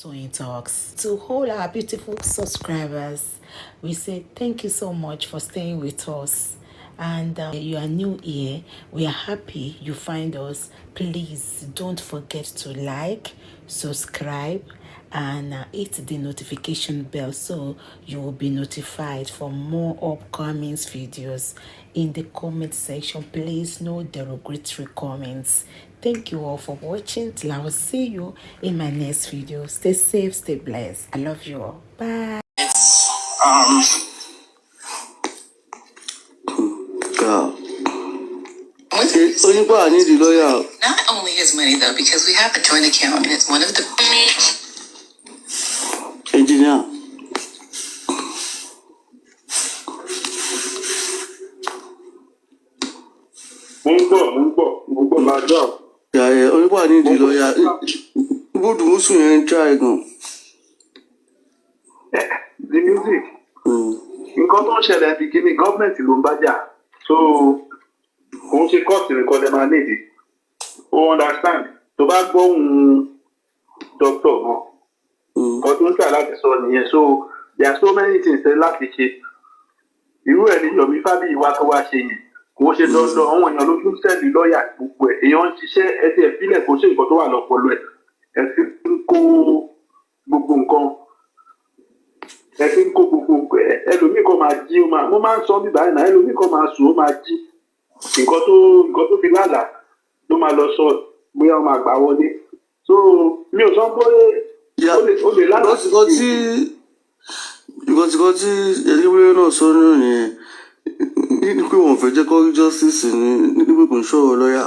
Toyeen Talks. To all our beautiful subscribers, we say thank you so much for staying with us. And you are new here, we are happy you find us. Please don't forget to like, subscribe, and hit the notification bell so you will be notified for more upcoming videos. In the comment section, please no derogatory comments. Thank you all for watching. Till I will see you in my next video. Stay safe, stay blessed. I love you all. Bye. Girl. I need the lawyer. Not only his money though, because we have a joint account and it's one of the engineer. My job. Yeah, I need the lawyer. Go to Musu and try again. The music. Nǹkan tó ń ṣẹlẹ̀ bí kíní gọ́ọ̀mẹ̀ntì ló ń bá jà. So, òun ṣe kọ́ọ̀tì nìkan lè máa nídìí. O understand? Tó bá gbọ́ ohun dọ́kítọ̀ gan. Nǹkan tó ń tà láti sọ nìyẹn. So, there are so many things láti ṣe. Irú ẹ̀ ni Yomi Fabiyi wá tó wá ṣe yẹn. Kò ṣe dandan àwọn èèyàn ló tún sẹ́ẹ̀lì lọ́ọ̀yà gbogbo ẹ̀. Èèyàn ń ṣiṣẹ́ ẹsẹ̀ ìpínlẹ̀ kò ṣe nǹkan tó wà lọ́pọlọ ẹ̀. Ẹ fi ń kó gbogbo nǹkan. Ẹ fi ń kó gbogbo nǹkan. Ẹlòmíì kan máa jí ó máa. Mo máa ń sọ bíbá ẹ̀ náà. Ẹlòmíì kan máa sùn ó máa jí. Nǹkan tó fi lálàá ló máa lọ sọ bóyá ó máa gbà wọlé. So mi ò sọ pé ó lè lálàá. Ìkọ̀tìkọ̀ tí ẹ̀dínwó náà sọ nínú nìyẹn. Ní pé wọ́n fẹ́ jẹ́ kó rí justice ní pé kò ń ṣọ̀rọ̀ lọ́yà.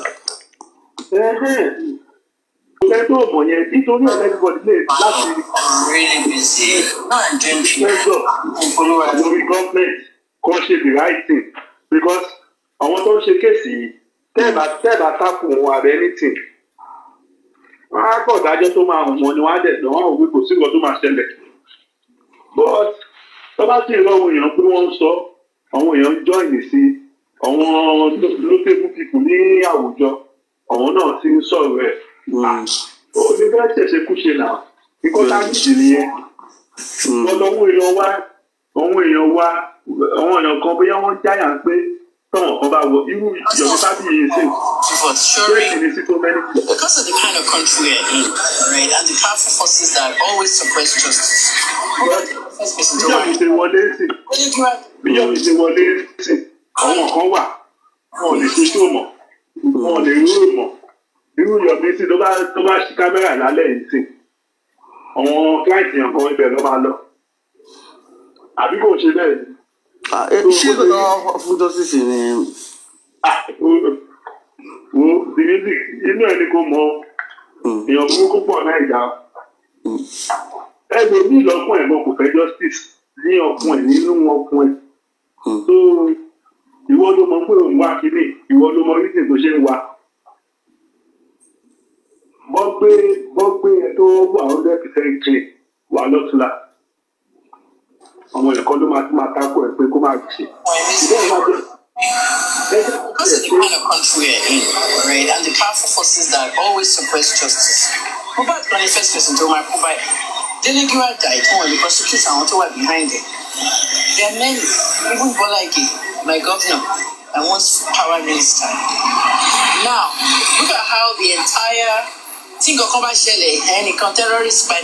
Ẹ tó mọ̀ yẹn nítorí everybody lè láti pressure lórí government kó ṣe the right thing because àwọn tó ń ṣe kéèsì yìí tẹ́ẹ̀bà tákù wọn àbẹ́ anything. Wọ́n á gbọ́ ìdájọ́ tó máa hùn wọn ni wọ́n á dẹ̀ dán wọ́n ò wí kò sí nǹkan tó máa ṣẹlẹ̀. But tó bá sì rí àwọn èèyàn pé wọ́n ń sọ àwọn èèyàn join sí àwọn notable people ní àwùjọ àwọn náà ti ń sọ̀rọ̀ ẹ̀. Ó ní bẹ́ẹ̀ ṣẹ̀ṣẹ̀ kú ṣe náà kíkọ́ tábìlì nìyẹn. Àwọn èèyàn kan bóyá wọ́n jáyà pé táwọn kan bá wọ irú Yomi Fabiyi sí. Because of the kind of country we're in, right, and the powerful forces that always suppress justice. Bí Yomi ṣe wọlé sí àwọn kan wà wọn ò lè ṣe tó mọ̀ wọn ò lè rú mọ̀ irú Yomi sí tó bá ṣí kámẹ́rà lálẹ́ yìí sí àwọn kíláìsì yàn kan ibẹ̀ ló máa lọ àbí kò ṣe bẹ́ẹ̀. Ṣé kò náà fún justice ni. Wo the music inú ẹ̀ ni kò mọ èèyàn burúkú pọ̀ náà ìjà ẹgbẹ́ mi lọ́kùn ẹ̀ mọ́ kò fẹ́ justice ní ọkùn ẹ̀ nínú ọkùn ẹ̀ so ìwọ ló mọ pé òun wá kíní ìwọ ló mọ reason tó ṣe ń wá bọ́ gbé ẹ tó wà 100% clean wà lọ́tùlá àwọn ẹ̀kọ́ ló máa tako ẹ̀ pé kó máa ṣe. Because of the kind of country we're in, right, and the powerful forces that always suppress justice. Mohbad was the first person to provide. Dele Giwa died when the prosecutors and who were behind it. There are many, even Bola, my governor, and once power minister. Now, look at how the entire thing of commercial and terrorist by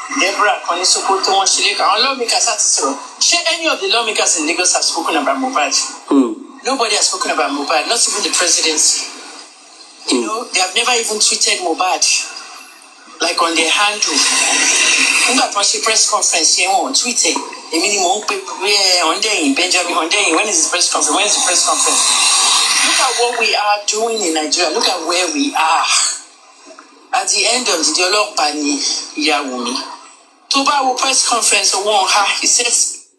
Deborah Konisokoto Shileka, all lawmakers had to say, any of the lawmakers in Lagos have spoken about Mohbad. Nobody has spoken about Mohbad, not even the presidency. You know, they have never even tweeted Mohbad, like on their handle. When she press conference, she won't tweet it. The minimum on day Benjamin on day. When is the press conference? When is the press conference? Look at what we are doing in Nigeria. Look at where we are. At the end of the dialogue, Bani Yawumi. Toba will press conference on her. He says.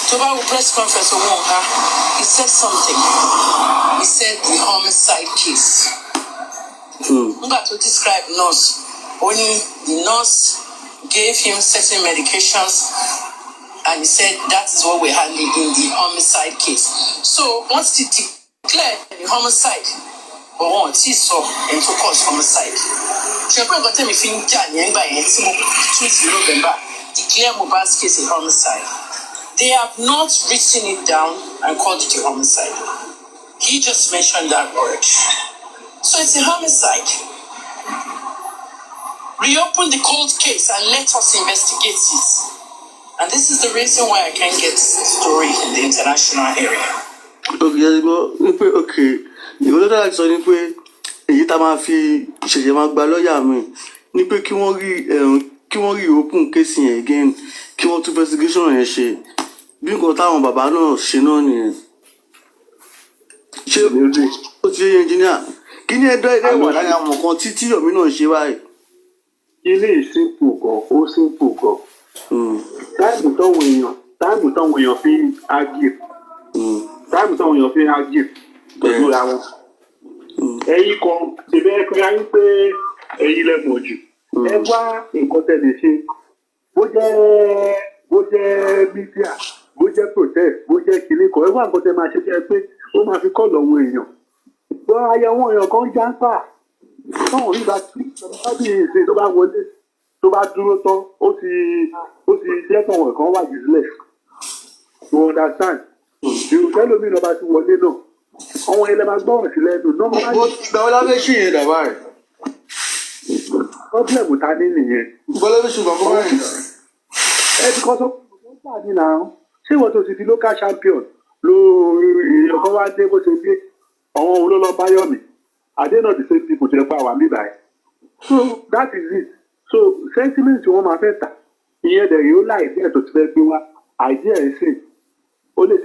Toba will press conference on her. He said something. He said the homicide case. I'm going to describe nurse. Only the nurse gave him certain medications, and he said that is what we're handling in the homicide case. So once they declare the homicide, but once he saw and to cause homicide. Shepherd got me fin Jan Yang by November, declare Mohbad's case a homicide. They have not written it down and called it a homicide. He just mentioned that word. So it's a homicide. Reopen the cold case and let us investigate it. And this is the reason why I can't get this story in the international area. Okay. You know that sọ ni pé èyí tá máa fi ṣẹ̀ṣẹ̀ máa gba lọ́ọ̀yà mi ni pé kí wọ́n rí open case yẹn again kí wọ́n tún investigation yẹn ṣe bí nǹkan táwọn bàbá náà ṣe náà nìyẹn. Ṣé ó ti yé engineer kí ni ẹ̀dọ́ wà lára àwọn nǹkan tí Yomi náà ṣe báyìí. Ilé simple gan, ó simple gan. Táìmù táwọn èèyàn fi argue. Táìmù táwọn èèyàn fi argue pẹ̀lú ra wọn. Ẹ̀yin kan ṣe bẹ́ẹ̀ pé ayé pé ẹ̀yin lẹ mọ̀ jù. Ẹ wá nǹkan tẹ̀lé ṣe. Bó jẹ́ media, bó jẹ́ protest, bó jẹ́ kìnìún kan. Ẹ wá nǹkan tẹ̀ máa ṣe jẹ́ pé ó máa fi kọ́ lọ́wọ́ èèyàn. Bọ́ ayé àwọn èèyàn kan já ń pà. Táwọn rí bá tí ìṣe tó bá wọlé tó bá dúró tán ó ti jẹ́ káwọn ẹ̀kan wà useless. You understand? Ìrù tẹ́lómi náà bá ti wọlé náà. Àwọn ilẹ̀ máa gbọ́ràn sí lẹ́nu. Ìgbà wo la fẹ́ ṣe yẹn dàbá rẹ̀? Pọ́blẹ̀mù ta ní nìyẹn. Bọ́lá fi ṣùgbọ́n kọ́ báyìí. Ẹ ti kọ́ sọ pé ó gbà ní náà. Ṣé ìwọ tó ti di local champion lo èèyàn kan wá dé bó ṣe dé? Àwọn olólọ́ Báyọ̀mí. Are they not the same people to the power me by? So that is it. So sentiment wọn máa fẹ́ tà. Ìyẹn dẹ̀ yóò láì díẹ̀ tó ti fẹ́ gbé wá. Idea ẹ̀ sìn. Ó lè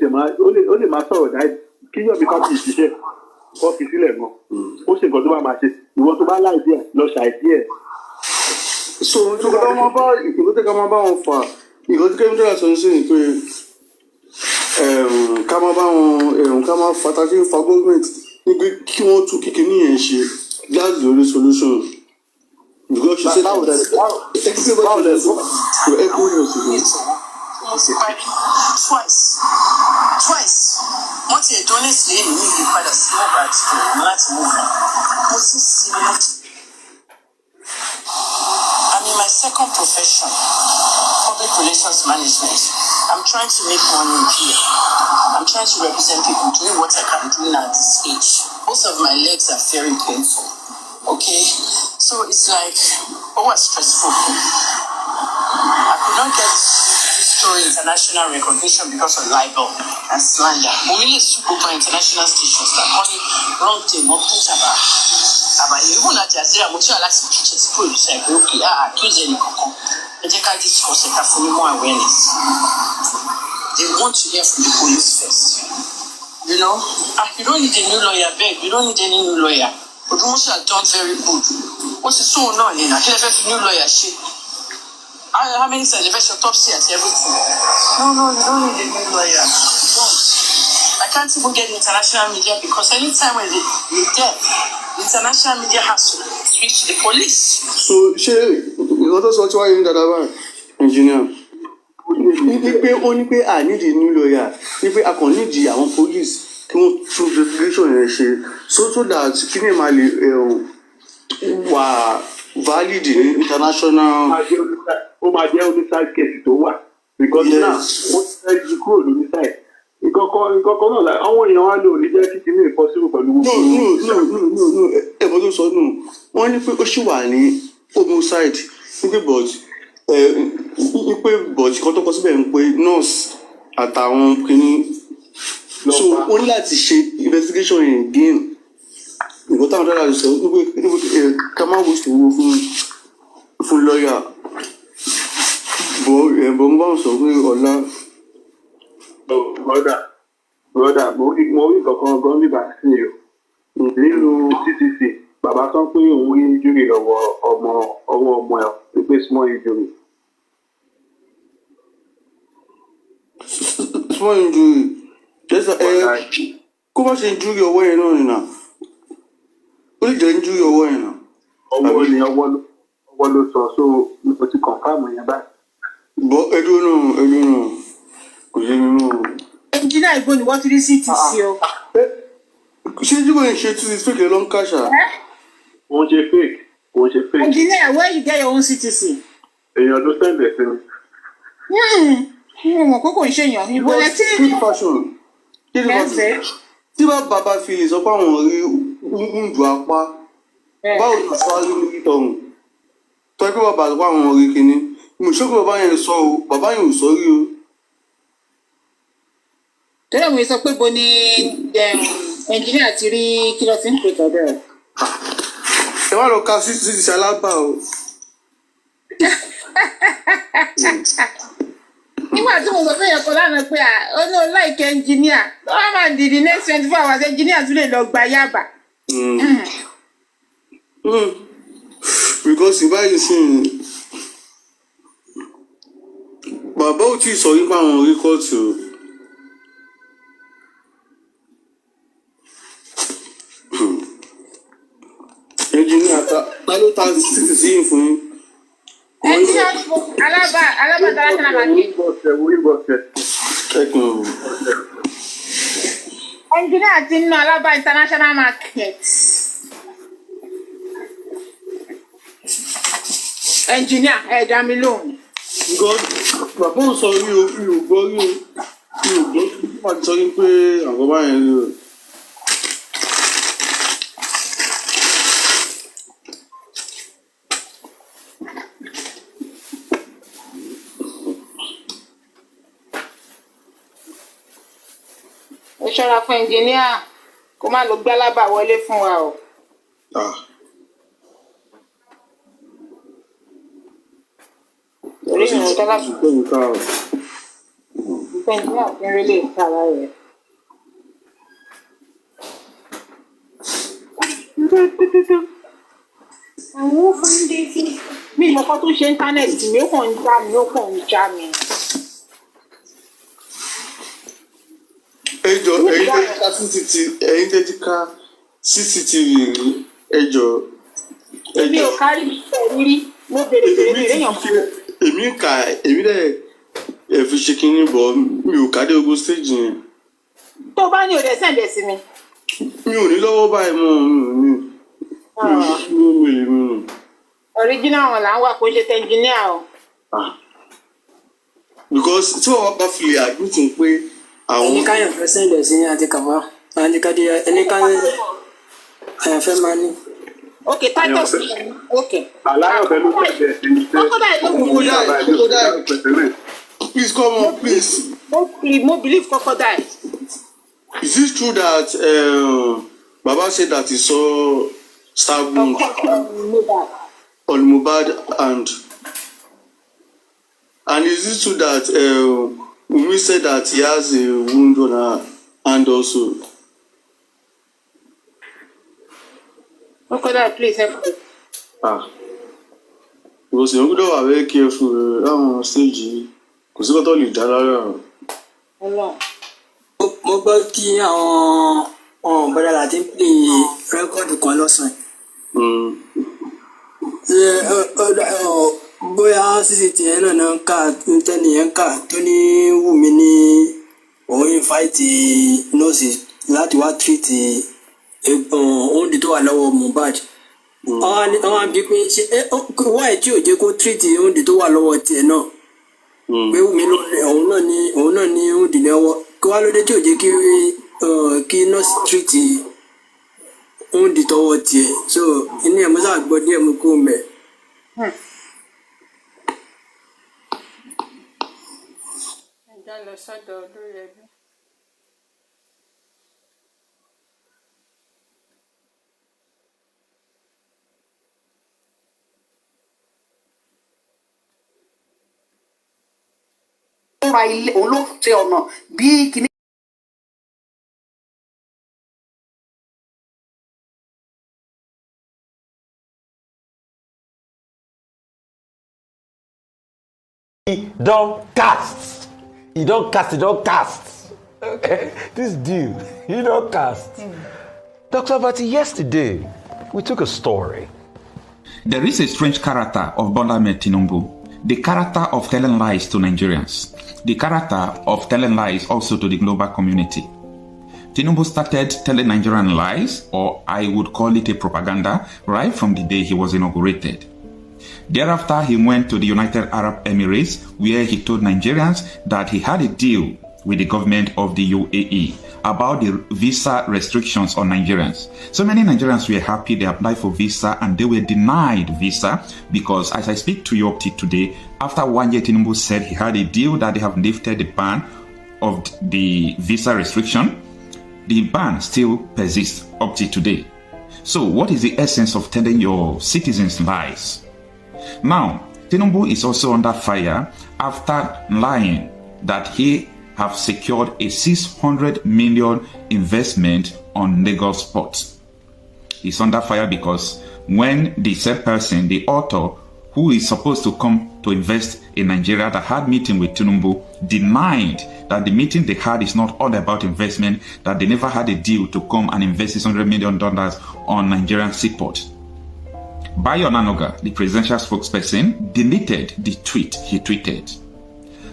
máa sọ̀rọ̀ dáì. Kí Yomi ká fi ìṣiṣẹ́. Kọ́ fi sílẹ̀ gan. Ó ṣe nǹkan tó bá máa ṣe. Ìwọ tó bá láì díẹ̀ lọ ṣàìdí ẹ̀. So tó ká máa bá wọn fà. Ìgbà tí Kemi tó yà sọ sí ni pé ká máa bá wọn ká máa fà tá a ṣe ń fa gọ́ọ̀mẹ̀ntì. Níbi kí wọ́n tún kíkiri yẹn ṣe, that's the only solution. Because she said twice. Wọ́n ti ètò ní ìsìlẹ̀ yìí ní ìpadà sí Mohbad láti move on. Mo sì sí mi. I'm in my second profession, public relations management. I'm trying to make money here. I'm trying to represent people, doing what I can do now at this age. Most of my legs are very painful. Okay? So it's like, stressful. I could not get this story international recognition because of libel and slander. We really spoke by international stations that only wrong thing, not put about even at Jazeera, I'm trying to pictures, like, okay, accuse any Kokoku. I think I discuss it for more awareness. They want to hear from the police first. You know? You don't need a new lawyer, babe. You don't need any new lawyer. But Musha has done very good. What's the so no, Nina? He left a new lawyer, shit. How many times they've autopsy at everything? No, you don't need a new lawyer. Don't. I can't even get international media because anytime when they're dead, the international media has to speak to the police. So, you know that's what you are in that about, engineer. Ó ní pé I need a new lawyer. Ní pé a kàn need àwọn police kí wọ́n tún investigation yẹn ṣe so that kí ni màá lè wà valid ní international. Ó máa jẹ́ homicide case tó wà because now wọ́n ti fẹ́ ju kúrò lórí side. Ìkọ̀kọ̀ náà la àwọn èèyàn wá lò ní jẹ́ kí kí ní impossible pẹ̀lú gbogbo. No ẹ̀bùn tó sọ nù wọ́n ní pé ó ṣì wà ní homicide ní pé but kan tó kọ síbẹ̀ ń pe nurse àtàwọn kìíní so wọ́n ní láti ṣe investigation yẹn again nǹkan táwọn dára sọ nígbà ká má wò sí owó fún lọ́ọ̀yà bọ̀ ń bá wọn sọ pé ọ̀la. Brother, mo rí kankan gan nígbà sí o nínú CCC bàbá sọ pé òun rí injury lọ́wọ́ ọmọ ẹ̀ pípé small injury. Small injury kó má ṣe injury ọwọ́ yẹn náà nìyà ó lè jẹ́ injury ọwọ́ yẹn náà. ọwọ́ ló sọ so mo ti confirm yẹn báyìí. bọ́ ẹdún náà kò yé mi mọ́. ẹnjìnà ìbò ni wọ́n ti rí sí ti sí o. ṣé jíwò ń ṣe tí fake ló ń kàṣà. wọ́n ṣe fake. ó Engineer, where you get your own CTC? Èèyàn ló send ẹ̀ sí mi. Mo kókò ń ṣèyàn. Ìbò lẹ tí. Street fashion. Tí bàbá fi lè sọ pé àwọn rí ń dùn apá. Báwo ni àṣà rí ní ìtọ̀hún? Tọ́ pé bàbá àti àwọn rí kinní. Mo ṣọ́ pé bàbá yẹn sọ o, bàbá yẹn ò sọ rí o. Tẹ́lẹ̀ mo sọ pé bo ni engineer ti rí kí lọ sí ń pè tọ́jú rẹ̀. Ẹ má lọ ka sí alábà o. Nígbà tí mo sọ fún èèyàn kan lánàá pé ó ní o like engineer wọ́n máa di the next 24 hours engineer tún lè lọ gba Yaba. Because ìbáyìí sìn bàbá ò tí ì sọ nípa àwọn orí kóòtù o. Engineer ta ló ta títí sí yìí fún yín. Engineer Alaba international market. Engineer ti ń ná Alaba international market. Engineer ẹ̀dá mi lóhùn. Bàbá ò sọ rí o, mi ò gbọ́ rí o, wọ́n ti sọ ní pé àwọn báyẹn rí o. Ẹ ṣọ́ra fún engineer kó má lọ gbé Alaba wọlé fún wa o. Orí ìrìn tó láti pé nǹkan o. engineer fi ń rí lè kára rẹ̀. Àwọn fúnde sí. Mi ìmọ̀ kan tó ṣe íńtánẹ́ẹ̀tì mi ó kàn ń já mi. Ẹjọ́ ẹ̀yin tẹ́tí ká CCTV rí ẹjọ́. Èmi ò kárí rírí mo bèrè èèyàn fún mi. Èmi dẹ̀ fi ṣe kínní bọ̀ mi ò ká dé ogun stage yẹn. Tó bá ní òde sẹ́ǹdẹ̀ sí mi. Mi ò ní lọ́wọ́ báyìí mọ́ mi ò ní. Original wọn là ń wà kó ṣe tẹ engineer o. Because tí wọ́n bá fi lè àdúntò pé àwọn. Ẹni káyọ̀ fẹ́ sẹ́ǹdẹ̀ sí àti kàwá àti kàdé ẹni káyọ̀ àyànfẹ́ máa ní. Okay, Titus. Okay. Aláyọ̀fẹ́ ló tẹ̀lé sí ní Crocodile. Please come on, please. Mo believe crocodile. Is it true that Baba said that he saw stab wound on Mohbad and is it true that Wunmi said that he has a wound on her hand also? Crocodile, please help me. Because you know wà very careful láwọn stage yìí kò sí kọ́tọ́ lè dá lára. Mo gbọ́ kí àwọn bọ́dà láti pè rẹ́kọ̀dù kan lọ́sàn-án. Bóyá CCTV yẹn náà ń kà tẹ́ni yẹn kà tó ní Wùmí ní òun ìfáìtì nọ́ọ̀sì láti wá tírìtì oúnjẹ tó wà lọ́wọ́ Mohbad. Àwọn àbí pé ṣe wáyé tí ò jẹ́ kó tírìtì oúnjẹ tó wà lọ́wọ́ tiẹ̀ náà. Pé Wùmí òun náà ní oúnjẹ lọ́wọ́ kí wá lóde tí ò jẹ́ kí nọ́ọ̀sì tírìtì oúnjẹ tọwọ́ tiẹ̀. So inú ẹ̀ mo sáà gbọ́ díẹ̀ mo kó mẹ́. Lọ sọ́dọ̀ olórí ẹbí. Ó ra ilé òun ló ṣe ọ̀nà bí kìíní. He don't cast. Okay? This dude, he don't cast. Dr. Abati, yesterday, we took a story. There is a strange character of Bola Ahmed Tinubu. The character of telling lies to Nigerians. The character of telling lies also to the global community. Tinubu started telling Nigerian lies, or I would call it a propaganda, right from the day he was inaugurated. Thereafter, he went to the United Arab Emirates, where he told Nigerians that he had a deal with the government of the UAE about the visa restrictions on Nigerians. So many Nigerians were happy. They applied for visa and they were denied visa because, as I speak to you up to today, after 1 year, Tinubu said he had a deal that they have lifted the ban of the visa restriction. The ban still persists up to today. So what is the essence of telling your citizens lies? Now, Tinubu is also under fire after lying that he have secured a 600 million investment on Lagos Port. He's under fire because when the said person, the author, who is supposed to come to invest in Nigeria that had meeting with Tinubu, denied that the meeting they had is not all about investment, that they never had a deal to come and invest $600 million on Nigerian seaport. Bayo Onanuga, the presidential spokesperson, deleted the tweet he tweeted.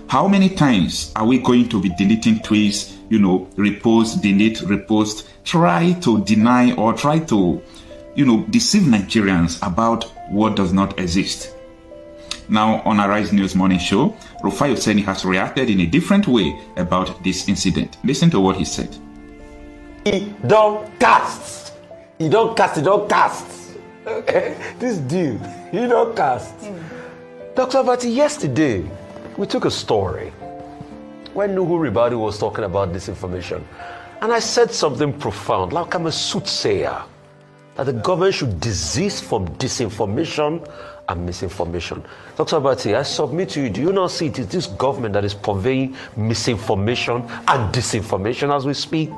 How many times are we going to be deleting tweets, repost, delete, repost, try to deny or try to, deceive Nigerians about what does not exist? Now, on Arise News Morning Show, Rufai Oseni has reacted in a different way about this incident. Listen to what he said. He don't cast. This dude, he don't cast. Dr. Abati, yesterday, we took a story when Nuhu Ribadi was talking about disinformation. And I said something profound, like I'm a soothsayer, that the government should desist from disinformation and misinformation. Dr. Abati, I submit to you, do you not see it is this government that is purveying misinformation and disinformation as we speak?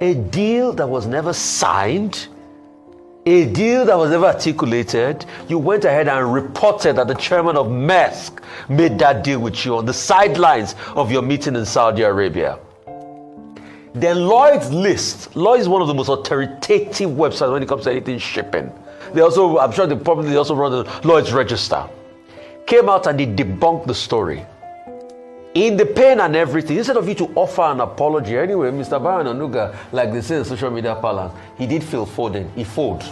A deal that was never signed, a deal that was never articulated, you went ahead and reported that the chairman of Maersk made that deal with you on the sidelines of your meeting in Saudi Arabia. Then Lloyd's List. Lloyd's is one of the most authoritative websites when it comes to anything shipping. They also, I'm sure they probably also run the Lloyd's Register. Came out and they debunked the story. In the pain and everything, instead of you to offer an apology, anyway, Mr. Bayo Onanuga, like they say in social media parlance, he did Phil Foden. He folded.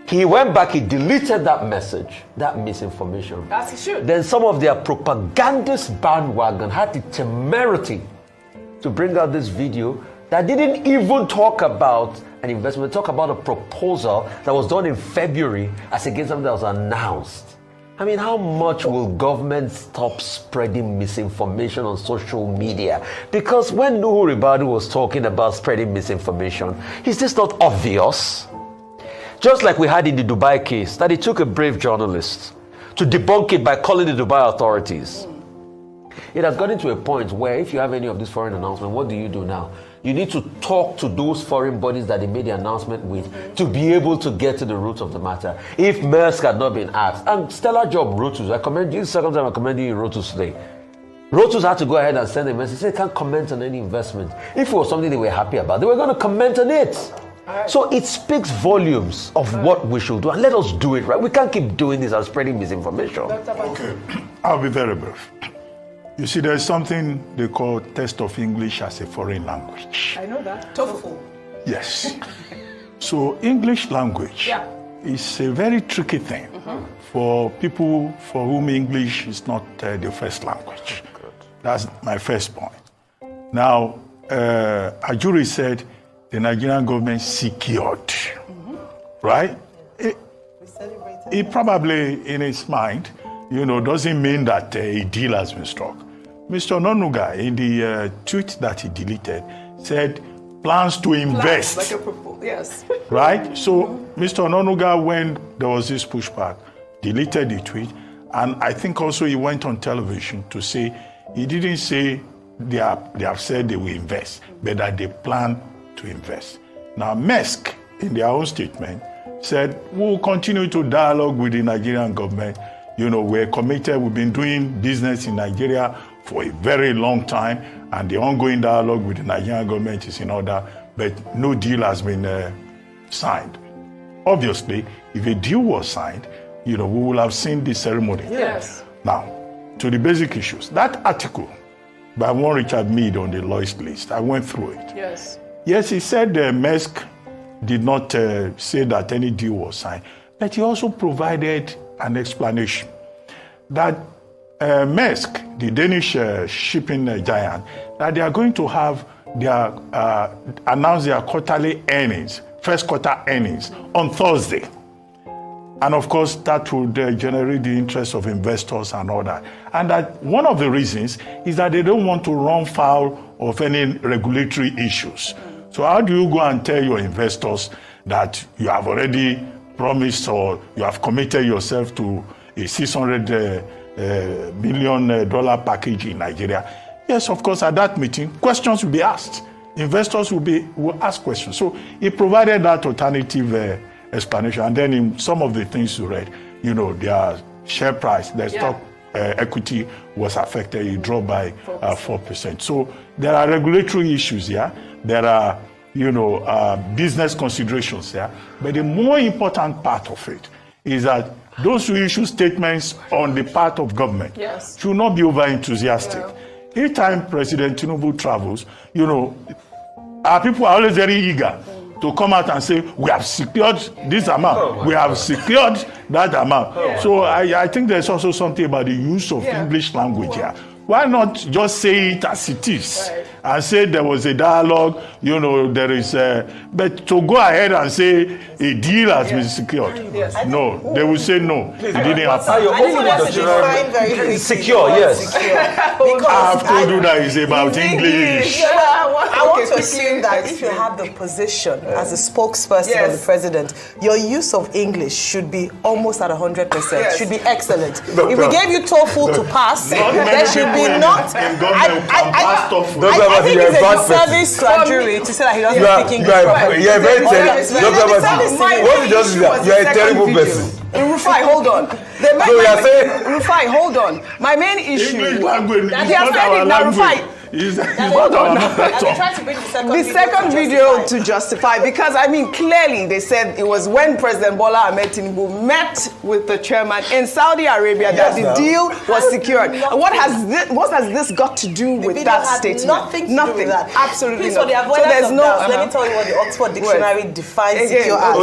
He went back, he deleted that message, that misinformation. As he should. Then some of their propagandist bandwagon had the temerity to bring out this video that didn't even talk about an investment, talk about a proposal that was done in February as against something that was announced. I mean, how much will government stop spreading misinformation on social media? Because when Nuhu Ribadu was talking about spreading misinformation, is this not obvious? Just like we had in the Dubai case, that it took a brave journalist to debunk it by calling the Dubai authorities. It has gotten to a point where if you have any of these foreign announcements, what do you do now? You need to talk to those foreign bodies that they made the announcement with to be able to get to the root of the matter. If Maersk had not been asked, and stellar job, Rotus, I commend you, second time I commend you Rotus today. Rotus had to go ahead and send a message, say they can't comment on any investment. If it was something they were happy about, they were going to comment on it. So it speaks volumes of what we should do, and let us do it, right? We can't keep doing this and spreading misinformation. Okay, I'll be very brief. You see, there's something they call test of English as a foreign language. I know that. TOEFL. Yes. So English language is a very tricky thing for people for whom English is not the first language. That's my first point. Now, Ajuri said the Nigerian government secured, right? It probably, in its mind, doesn't mean that a deal has been struck. Mr. Onanuga, in the tweet that he deleted, said plans to invest. Like a proposal, yes. Right? So, Mr. Onanuga, when there was this pushback, deleted the tweet. And I think also he went on television to say, he didn't say they have said they will invest, but that they plan to invest. Now, Maersk, in their own statement, said, we'll continue to dialogue with the Nigerian government. We're committed. We've been doing business in Nigeria for a very long time, and the ongoing dialogue with the Nigerian government is in order, but no deal has been signed. Obviously, if a deal was signed, we will have seen the ceremony. Yes. Now, to the basic issues. That article by one Richard Mead on the Lloyd's List, I went through it. Yes. Yes, he said Maersk did not say that any deal was signed, But he also provided an explanation that Maersk, the Danish shipping giant, that they are going to have their announce their quarterly earnings, first quarter earnings, on Thursday. And of course, that would generate the interest of investors and all that. And that one of the reasons is that they don't want to run foul of any regulatory issues. So how do you go and tell your investors that you have already promised or you have committed yourself to a $600 million package in Nigeria? Yes, of course, at that meeting, questions will be asked. Investors will ask questions. So he provided that alternative explanation. And then in some of the things you read, their share price, their stock equity was affected. It dropped by 4%. So there are regulatory issues here. There are, business considerations here. But the more important part of it is that those who issue statements on the part of government should not be over-enthusiastic. Yeah. Each time President Tinubu travels, our people are always very eager to come out and say, we have secured this amount, we have secured that amount. Yeah. So I think there's also something about the use of English language here. Why not just say it as it is and say there was a dialogue, there is but to go ahead and say a deal has been secured. No, they will say no, it didn't happen. Secure, yes. I have told you that it's about English. I want to assume that if you have the position as a spokesperson of the president, your use of English should be almost at 100%, should be excellent. If we gave you TOEFL to pass, there should be not. I think it's a disservice to a jury to say that he doesn't speak English properly. You're very terrible. What you just do that? You're a terrible person. Rufai, hold on. Rufai, hold on. My main issue. English language. They have said it now, Rufai. The second video to justify, because clearly they said it was when President Bola Ahmed Tinubu met with the chairman in Saudi Arabia that the deal was secured. What has this got to do with that statement? Nothing to do with that. Absolutely not. So there's no. Let me tell you what the Oxford Dictionary defines secure as.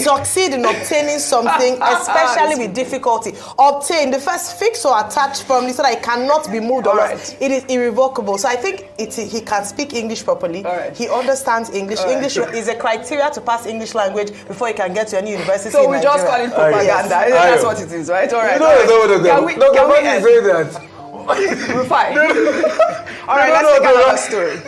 Succeed in obtaining something, especially with difficulty. Obtain the first fix or attach firmly so that it cannot be moved or lost. It is irrevocable. So I think he can speak English properly. He understands English. English is a criteria to pass English language before he can get to any university in Nigeria. So we just call it propaganda. That's what it is, right? All right. No, can we say that? We're fine. All right, let's take another story.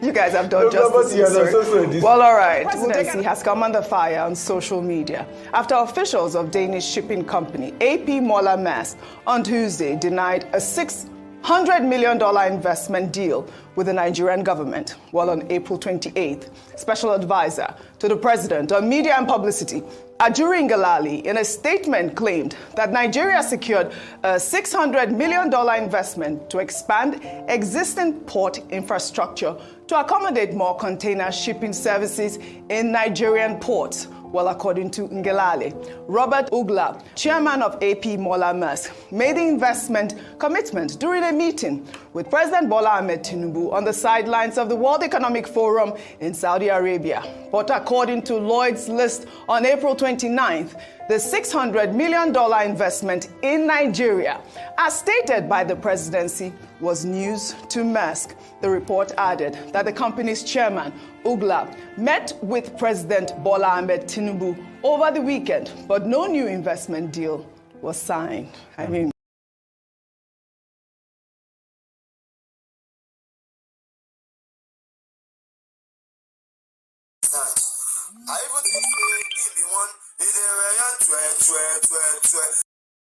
You guys have done justice. Well, all right. Presidency has come under fire on social media after officials of Danish shipping company AP Moller Maersk on Tuesday denied a $600 million investment deal with the Nigerian government. Well, on April 28th, Special Advisor to the President on Media and Publicity, Ajuri Ngalale, in a statement claimed that Nigeria secured a $600 million investment to expand existing port infrastructure to accommodate more container shipping services in Nigerian ports. Well, according to Ngalale, Robert Ugla, chairman of AP Moller Maersk, made the investment commitment during a meeting with President Bola Ahmed Tinubu on the sidelines of the World Economic Forum in Saudi Arabia. But according to Lloyd's list on April 29th, the $600 million investment in Nigeria, as stated by the presidency, was news to Maersk. The report added that the company's chairman, Ugla, met with President Bola Ahmed Tinubu over the weekend, but no new investment deal was signed.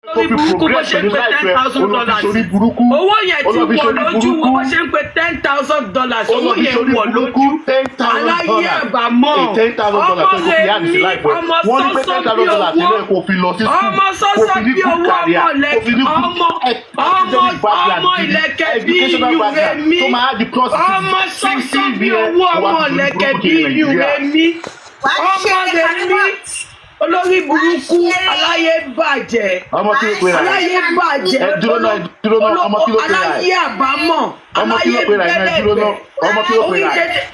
Torí burúkú bó ṣe ń pe $10,000. Owó yẹn ti wọ̀ lójú wo bó ṣe ń pe $10,000. Owó yẹn wọ̀ lójú. Aláyé ẹ̀bà mọ́. Ọmọ rẹ̀ ní ọmọ sọ́sọ́ bí owó ọmọ ìlẹ̀kẹ̀ bí Yúrẹ́mí. Ọmọ sọ́sọ́ bí owó ọmọ ìlẹ̀kẹ̀ bí Yúrẹ́mí. Ọmọ rẹ̀ ní olórí olórí burúkú aláyé bàjẹ́ aláyé bàjẹ́ aláyé àbámọ̀ aláyé bẹ́lẹ̀bẹ̀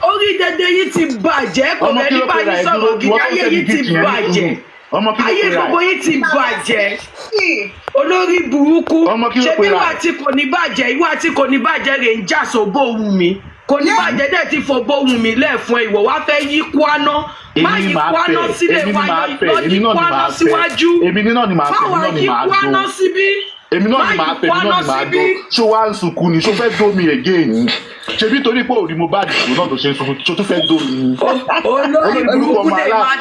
orí dédé yìí ti bàjẹ́ kò lẹ́ni bá yín sọ̀rọ̀ gidi ayé yìí ti bàjẹ́ ayé gbogbo yìí ti bàjẹ́ olórí burúkú ṣé bí ìwà tí kò ní bàjẹ́ rẹ̀ ń jà sóbò wù mí kò ní bàjẹ́ dẹ̀ ti fòbó wù mí lẹ́ẹ̀fún ìwọ wá fẹ́ yí kwana má yí kwana sílẹ̀ wá lọ yí kwana síwájú fáwọn yí kwana síbí èmi náà ni màá fẹ́ èmi náà ni màá dó ṣó wá ń sunkún ni ṣó fẹ́ dó mi again ni ṣebí torí pé òrí Mohbad ìṣòro náà tó ṣe ń sunkún ṣó tún fẹ́ dó mi ni olórí burúkú ọmọ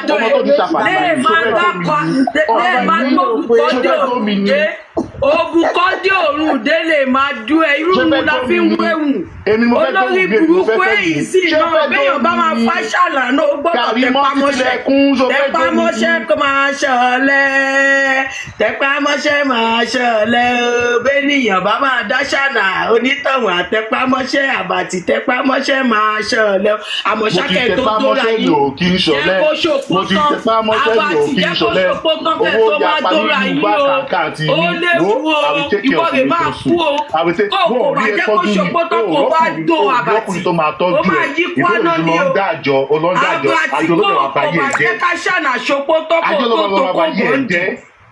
tó ti ṣàpàdé ṣó fẹ́ dó mi ni ogun kọ́dé òrùn Dele máa dú ẹ irú mu la fi ń wéwù olórí burúkú èyí sì náà béèyàn bá máa fá ṣàlà náà ó gbọ́dọ̀ tẹpámọ́ṣẹ́ kó máa ṣọ̀lẹ tẹpámọ́ṣẹ́ máa ṣọ̀lẹ béèyàn bá máa dá ṣàlà onítọ̀hún àtẹpámọ́ṣẹ́ àbàtì tẹpámọ́ṣẹ́ máa ṣọ̀lẹ àmọ́ ṣákẹ́ tó dóra yìí jẹ́ kó ṣòpó tán àbàtì jẹ́ kó ṣòpó tán kẹ́ tó máa dóra yìí o léwu o ìwọ rẹ̀ máa kú o kó o bá jẹ́ kó ṣòpó tán kó o bá dó àbàtì o máa yí kwana ní o àbàtì kó o bá jẹ́ ká ṣànà ṣòpó tán kó o tó kó o bọ̀ ń dì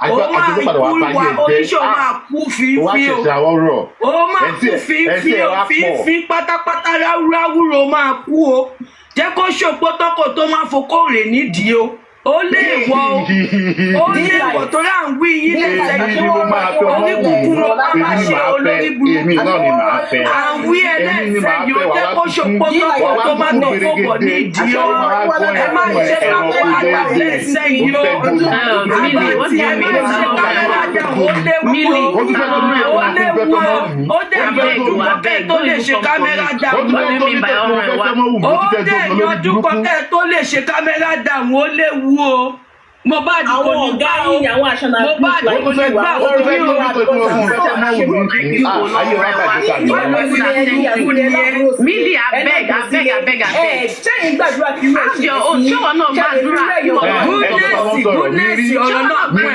o máa ìwà oníṣòwò máa kú fífi o máa kú fífi pátápátá ráúráú ló máa kú o jẹ́ kó ṣòpó tán kó o tó máa fokó rè nídìí o ó lè wọ tó rà ń wí yín lẹ́sẹ̀ orí kúkú ló máa ṣe olórí burúkú à ń wí ẹlẹ́sẹ̀ yóò jẹ́ kó ṣòpó tọ́kọ̀ tó máa tó fòkò ní ìdí o ẹ má ṣe káwọ́ àgbẹ̀lẹ́sẹ̀ yìí o àbàtì ẹ má ṣe káwọ́ àgbẹ̀wò ó léwu ó dẹ̀ yọjú kọ́kẹ́ tó lè ṣe kámẹ́rà dàrú ó dẹ̀ yọjú kọ́kẹ́ tó lè ṣe kámẹ́rà dàrú ó léwu o Mohbad kò ní gbá yín àwọn àṣànà Mohbad kò ní gbá orí o Millie abeg ṣẹ́yìn gbàdúrà kí wọ́n ṣe ṣọ́wọ́ náà gbàdúrà goodness ọ̀rọ̀ náà pọ̀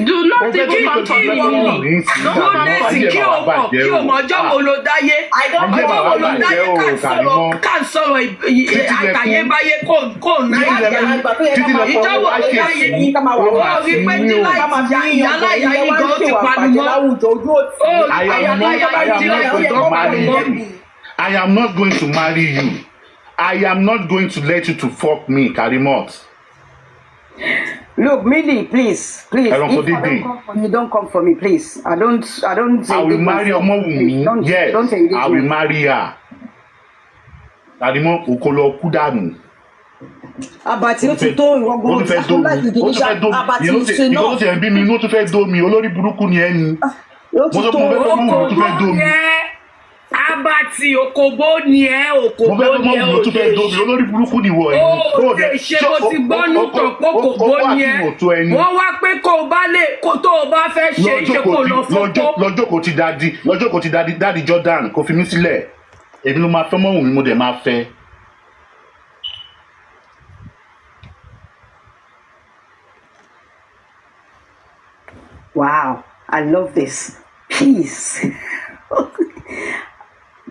do not even come to me kí o mọ̀ kí o mọ̀ ọjọ́ wo ló dáyé ọjọ́ wo ló dáyé ká sọ̀rọ̀ àkàyébáyé kò ná ìjọ wo ló dáyé ó rí pé nílá ìyálà ìyá yìí gan ti panu mọ́ I am not going to marry you. I am not going to let you to fuck me, Karimot. Look, Millie, please. If I don't come for you, don't come for me, please. I don't. I will marry Omowumi. Yes, I will marry her. Karimot, okolo kudanu. Àbàtì ó ti tó ìwọ́gbọ́n láti di níṣà àbàtì ṣe náà. Ìgbọ́n ti ẹ̀ bí mi inú tó fẹ́ dó mi olórí burúkú ni ẹni. Ó ti tó Àbàtì òkòbó ni ẹ òkòbó ni ẹ ò lè olórí burúkú ni wọ ẹni. Ó lè ṣe bó ti gbọ́nú tàn kó òkòbó ni ẹ. Wọ́n wá pé kó o bá lè kó tó o bá fẹ́ ṣe é ṣe kó lọ fọ́pọ́. Lọ́jọ́ kò ti dadi Jordan kò fi mí sílẹ̀. Èmi ló máa fẹ́ mọ́ òun mi mo dẹ̀ máa fẹ́. Wow, I love this. Peace.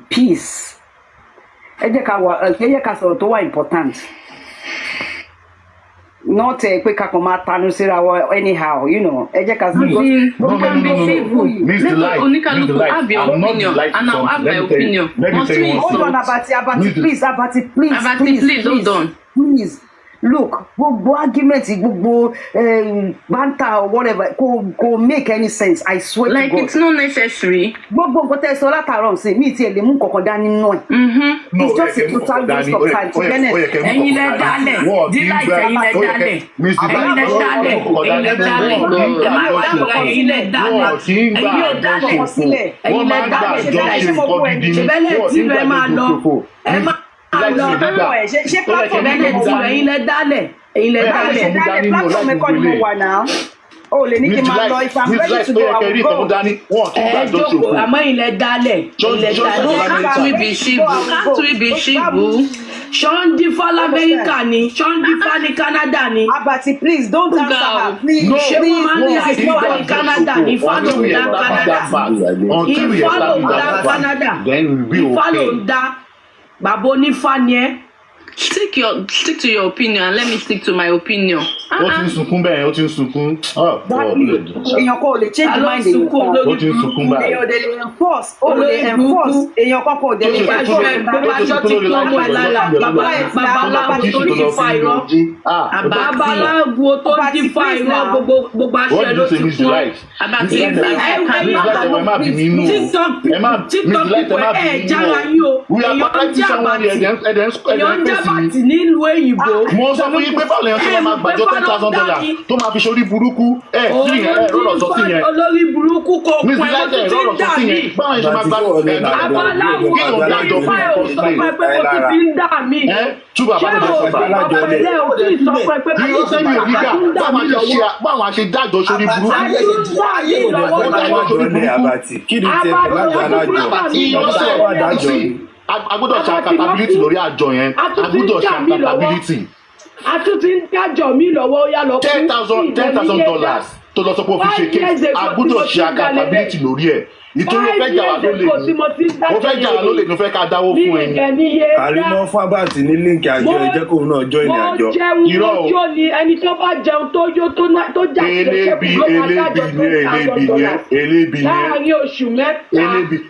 Peace. Ẹ jẹ́ ká sọ̀rọ̀ tó wà important. Not pé ká kàn máa tanu síra wa anyhow, you know. Ẹ jẹ́ ká sọ̀rọ̀. Miss the light. Have your opinion, and I'll have my opinion. Hold on, Abati, please. Hold on. Please. Look, gbogbo argument, gbogbo banter or whatever, go make any sense. I swear like to God. It's not necessary. Gbogbo nǹkan tẹ́ sọ látàárọ̀ ṣe mí tí ẹ lè mú kankan dání nínú ẹ̀. It's just a total waste of time to be honest. Ẹ̀yin lẹ dálẹ̀, díláìtì ẹ̀yin lẹ dálẹ̀, ẹ̀yin lẹ dálẹ̀, ṣé platform ẹ̀yin lẹ dálẹ̀ platform ẹ̀kọ́ ni mo wà náà. Oh, le ní kí n máa lọ if I'm ready to go, I will go. Jókòó, àmọ́ ilẹ̀ dálẹ̀. Ilẹ̀ dálẹ̀. Can't we be Shibu? Ṣọ́ndí fún Amẹ́ríkà ni, Ṣọ́ndí fún ní Canada ni. Abati, please don't answer her. Please, ṣé wọ́n máa ń ní àìsàn ní Canada ní Fálò ń dá Canada. Ìfálò ń dá Canada. Ìfálò ń dá. Bàbá onífá ni ẹ́. Stick to your opinion and let me stick to my opinion. Ó ti ń sunkún bẹ́ẹ̀, ó ti ń sunkún. Èèyàn kò lè change mind èèyàn kan. Ó ti ń sunkún báyìí. Èèyàn lè enforce. Ó lè enforce. Èèyàn kan kò dé lè enforce. Gbogbo aṣọ ti kún ọmọ ẹ̀ lára. Babaláwo tó ní fa irọ́. Babaláwo tó ní fa irọ́. Gbogbo aṣọ ẹ̀ ló ti kún. Àbàtì TikTok pípẹ́ ẹ̀ jára yín o. Èèyàn ń jábàtì nílùú èyìnbó. Mo sọ fún yín pé báwo lèèyàn ti máa gbàjọ $10,000 tó máa fi ṣorí burúkú sí yẹn rọrọ sọ sí yẹn. Olórí burúkú kò pẹ́ ó ti ti ń dà mí. Báwo ṣe máa gbàjọ Babaláwo tó ti fa ẹ̀ ò sọ pé ó ti ti ń dà mí. Túbọ̀ bá lọ́jọ́ sọ́ba. Irọ́ sẹ́yìn ògígà báwọn ṣe dájọ́ sórí burúkú. Agbọ́dọ̀ ṣe accountability lórí àjọ yẹn. Agbọ́dọ̀ ṣe accountability. A tún ti ń dájọ́ mi lọ́wọ́ ó yá lọ fún $10,000 tó lọ sọ pé ó fi ṣe kéèkì. Agbọ́dọ̀ ṣe accountability lórí ẹ̀. Nítorí o fẹ́ jà wá lólè ni. O fẹ́ jà wá lólè ni o fẹ́ ká dáwó fún ẹni. Àrímọ́ fún Abati ní líǹkì àjọ ẹ jẹ́ kóun náà join ní àjọ. Irọ́ o. Mo jẹun ní ẹni tó bá jẹun tó yó tó jà sí elébi láàárín oṣù mẹ́ta.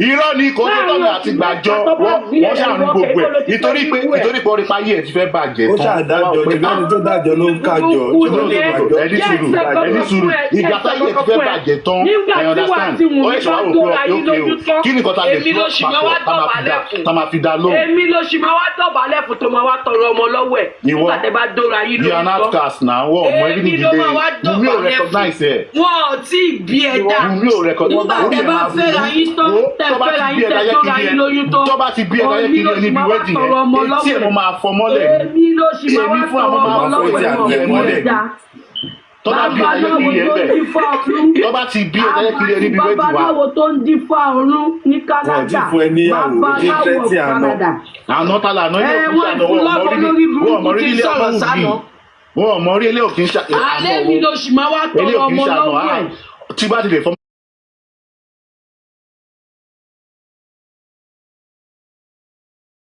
Irọ́ ni kò tó tọ́lá àti gbàjọ wọ́n ṣàrùn gbogbo ẹ̀ nítorí pé orí payé ẹ̀ ti fẹ́ bàjẹ́ tán. Ó ṣàdájọ́ ìgbẹ́ni tó dájọ́ ló ń kájọ. Ẹni sùúrù ìgbà táyé ẹ̀ ti fẹ́ bàjẹ́ tán ẹ̀ understand ó ẹ̀ ṣàwọ̀ pé kí ni kọ́ta lè fún ọ̀pọ̀ tá máa fi dá lóhùn. Èmi ló ṣì máa wá dọ̀bálẹ̀ fún tó máa wá tọrọ ọmọ lọ́wọ́ ẹ̀ nígbà tẹ́ bá dóra yín lórí tán. An outcast náà wọ́n ọmọ ẹbí nìdílé Wùmí ò recognize ẹ̀. Wọ́n ò tí ì bí ẹ dá. Wùmí ò recognize ẹ̀. Nígbà tẹ́ bá fẹ́ra yín tán tẹ́ fẹ́ra yín tẹ́ dóra yín lóyún tán. Tó bá ti bí ẹ̀dá yẹ kiri ẹni bí wẹ́ẹ̀dì yẹn tí ẹ̀ mo máa fọ mọ́lẹ̀ ni. Èmi ló ṣì máa wá tọrọ ọmọ lọ́wọ́ ẹ̀ mọ́lẹ̀. Tọ́ba bí ẹyẹ kiri ẹ bẹ̀. Tọ́ba ti bí ẹyẹ kiri ẹni bí wẹ́ẹ̀dì wa. Babaláwo tó ń dífá ọ̀run ní Canada. Babaláwo Canada. Àná ta lànà ilé òkú ṣàná wọ́n mọ̀ rí ilé ọmọ òbí. Wọ́n mọ̀ rí ilé òkú ṣàná. Alẹ́ mi ló ṣì máa wá tọrọ ọmọ lọ́wọ́ ẹ̀. Tí bá ti lè fọ́